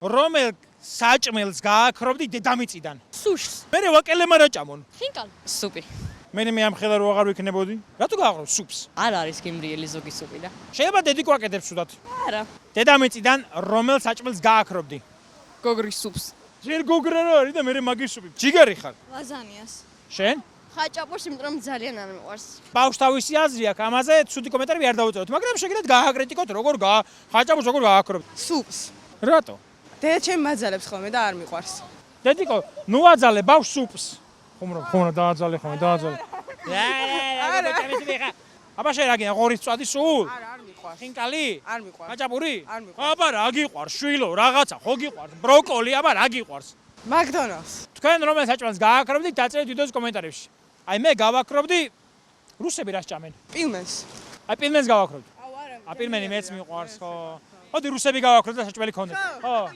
რომელ საჭმელს გააქრობდი დედამიწიდან? სუშს. მე ვაკელემა რა ჭამონ? ხინკალ. სუპი. მე ამხელა რო აღარ ვიქნებოდი. რატო გააღრობ სუპს? არ არის გემრიელი ზოგი სუპი და. შეიძლება დედიკო აკეთებს სუდად. არა. დედამიწიდან რომელ საჭმელს გააქრობდი? გოგრის სუპს. შენ გოგრა რა არის და მე მაგის სუპი. ჯიგარი ხარ? ლაზანიას. შენ? ხაჭაპურს, იმიტომ რომ ძალიან არ მიყვარს. ბავშვ თავისი აზრი აქვს, ამაზე ცუდი კომენტარები არ დავუწეროთ, მაგრამ შეგიძლიათ გააკრიტიკოთ როგორ ხაჭაპურს როგორ გააქრობთ. სუპს. რატო? დედა ჩემი მაძალებს ხოლმე და არ მიყვარს. დედიკო, ნუ აძალე ბავშვ სუპს. ხუმრობ, დააძალე ხოლმე, დააძალე. აბა შენ რა გინდა ღორის წვადი სულ? არ მიყვარს. ხინკალი? არ მიყვარს. ხაჭაპური? არ მიყვარს. აბა რა გიყვარს? შვილო, რაღაცა ხო გიყვარს? ბროკოლი, აბა რა გიყვარს? მაკდონალდს. თქვენ რომელ საჭმელს გააქრობდით, დაწერეთ ვიდეოს კომენტარებში. აი მე გავაქრობდი რუსები რას ჭამენ? პილმენს. აი პილმენს გავაქრობდი. აუ არა. პილმენი მეც მიყვარს, ხო. მოდი რუსები გავაქროთ და საჭმელი ქონდეს. ხო.